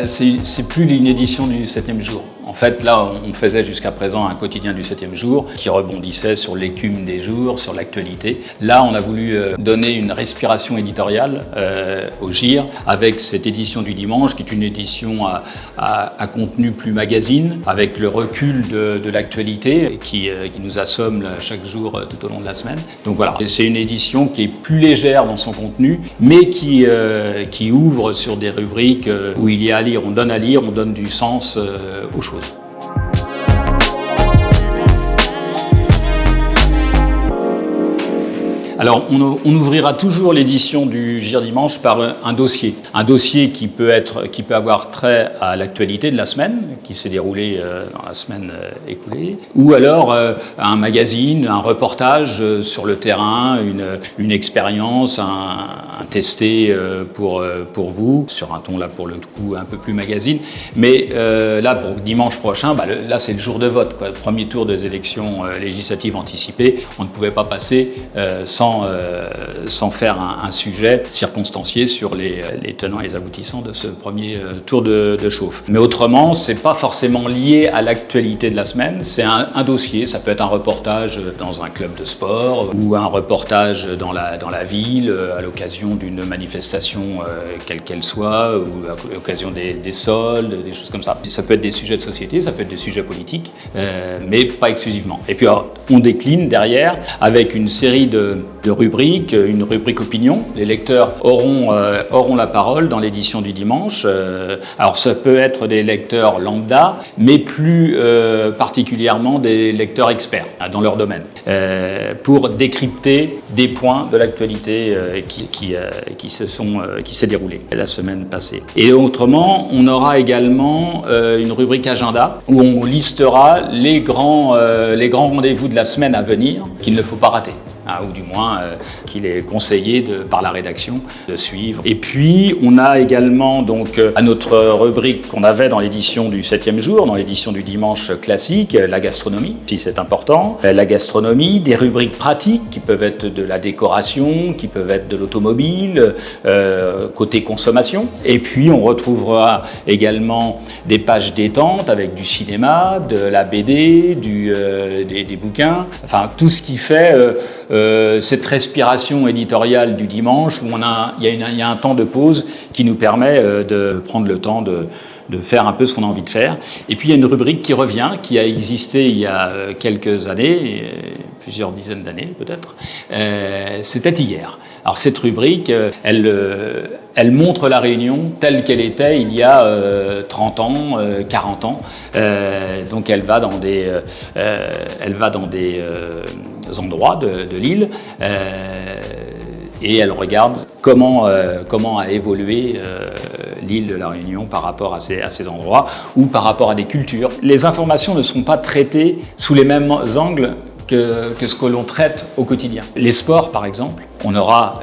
c'est plus une édition du 7e jour. En fait, là, on faisait jusqu'à présent un quotidien du 7e jour qui rebondissait sur l'écume des jours, sur l'actualité. Là, on a voulu donner une respiration éditoriale au GIR avec cette édition du dimanche qui est une édition à contenu plus magazine, avec le recul de l'actualité qui nous assomme chaque jour tout au long de la semaine. Donc voilà, c'est une édition qui est plus légère dans son contenu, mais qui ouvre sur des rubriques où il y a à lire, on donne du sens aux choses. Alors, on ouvrira toujours l'édition du GIR Dimanche par un dossier qui peut avoir trait à l'actualité de la semaine, qui s'est déroulée dans la semaine écoulée, ou alors un magazine, un reportage sur le terrain, une expérience, un testé pour vous, sur un ton là pour le coup un peu plus magazine. Mais là, pour dimanche prochain, là c'est le jour de vote, quoi. Le premier tour des élections législatives anticipées, on ne pouvait pas passer sans faire un sujet circonstancié sur les tenants et les aboutissants de ce premier tour de chauffe. Mais autrement, c'est pas forcément lié à l'actualité de la semaine, c'est un dossier, ça peut être un reportage dans un club de sport ou un reportage dans la ville à l'occasion d'une manifestation quelle qu'elle soit ou à l'occasion des soldes, des choses comme ça. Ça peut être des sujets de société, ça peut être des sujets politiques, mais pas exclusivement. Et puis alors, on décline derrière avec une série de rubriques, une rubrique opinion. Les lecteurs auront la parole dans l'édition du dimanche. Alors ça peut être des lecteurs lambda, mais plus particulièrement des lecteurs experts dans leur domaine, pour décrypter des points de l'actualité qui s'est déroulée la semaine passée. Et autrement, on aura également une rubrique agenda où on listera les grands rendez-vous de la semaine à venir qu'il ne faut pas rater. Ou du moins qu'il est conseillé par la rédaction de suivre. Et puis, on a également donc à notre rubrique qu'on avait dans l'édition du 7e jour, dans l'édition du dimanche classique, la gastronomie, si c'est important. La gastronomie, des rubriques pratiques qui peuvent être de la décoration, qui peuvent être de l'automobile, côté consommation. Et puis, on retrouvera également des pages détente avec du cinéma, de la BD, des bouquins, enfin tout ce qui fait cette respiration éditoriale du dimanche où il y a un temps de pause qui nous permet de prendre le temps de faire un peu ce qu'on a envie de faire. Et puis il y a une rubrique qui revient, qui a existé il y a quelques années, plusieurs dizaines d'années peut-être, c'était hier. Alors cette rubrique, elle montre la Réunion telle qu'elle était il y a 30 ans, 40 ans. Donc elle va dans des endroits de l'île et elle regarde comment a évolué l'île de la Réunion par rapport à ces endroits ou par rapport à des cultures. Les informations ne sont pas traitées sous les mêmes angles que ce que l'on traite au quotidien. Les sports, par exemple, on aura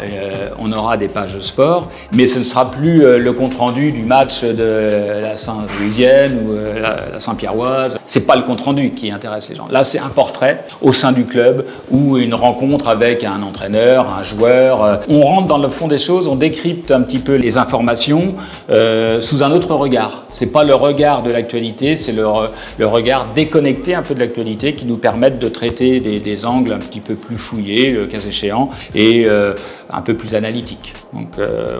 des pages de sport, mais ce ne sera plus le compte-rendu du match de la Saint-Louisienne ou la Saint-Pierroise. C'est pas le compte-rendu qui intéresse les gens. Là, c'est un portrait au sein du club ou une rencontre avec un entraîneur, un joueur. On rentre dans le fond des choses, on décrypte un petit peu les informations sous un autre regard. C'est pas le regard de l'actualité, c'est le regard déconnecté un peu de l'actualité qui nous permettent de traiter des angles un petit peu plus fouillés, le cas échéant, et un peu plus analytique. Donc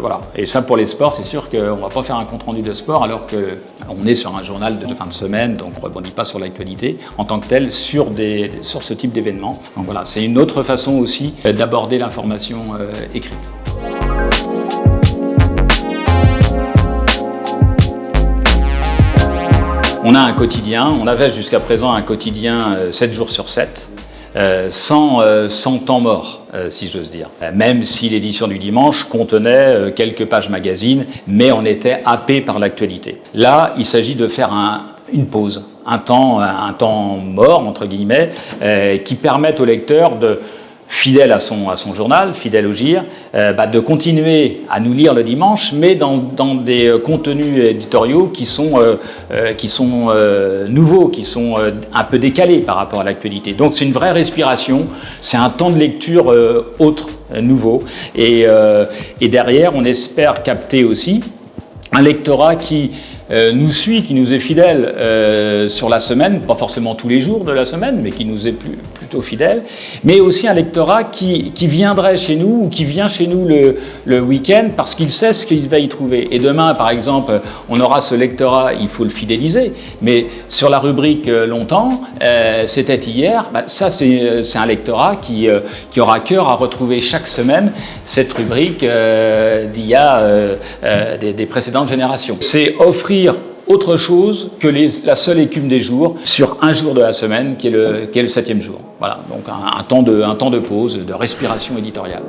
voilà. Et ça pour les sports, c'est sûr qu'on ne va pas faire un compte-rendu de sport alors qu'on est sur un journal de fin de semaine, donc on ne rebondit pas sur l'actualité en tant que tel sur ce type d'événement. Donc voilà, c'est une autre façon aussi d'aborder l'information écrite. On a un quotidien, on avait jusqu'à présent un quotidien 7 jours sur 7. Sans temps mort, si j'ose dire. Même si l'édition du dimanche contenait quelques pages magazines, mais on était happé par l'actualité. Là, il s'agit de faire une pause, un temps mort, entre guillemets, qui permette au lecteur fidèle à son journal, fidèle au GIR, de continuer à nous lire le dimanche, mais dans des contenus éditoriaux qui sont nouveaux, qui sont un peu décalés par rapport à l'actualité. Donc c'est une vraie respiration, c'est un temps de lecture autre, nouveau, et derrière on espère capter aussi un lectorat qui nous suit, qui nous est fidèle sur la semaine, pas forcément tous les jours de la semaine, mais qui nous est plutôt fidèle, mais aussi un lectorat qui viendrait chez nous ou qui vient chez nous le week-end parce qu'il sait ce qu'il va y trouver. Et demain, par exemple, on aura ce lectorat, il faut le fidéliser, mais sur la rubrique longtemps, c'était hier, ça c'est un lectorat qui aura à cœur à retrouver chaque semaine cette rubrique d'il y a des précédentes générations. C'est offrir autre chose que la seule écume des jours sur un jour de la semaine qui est le 7e jour. Voilà, donc un temps de pause, de respiration éditoriale.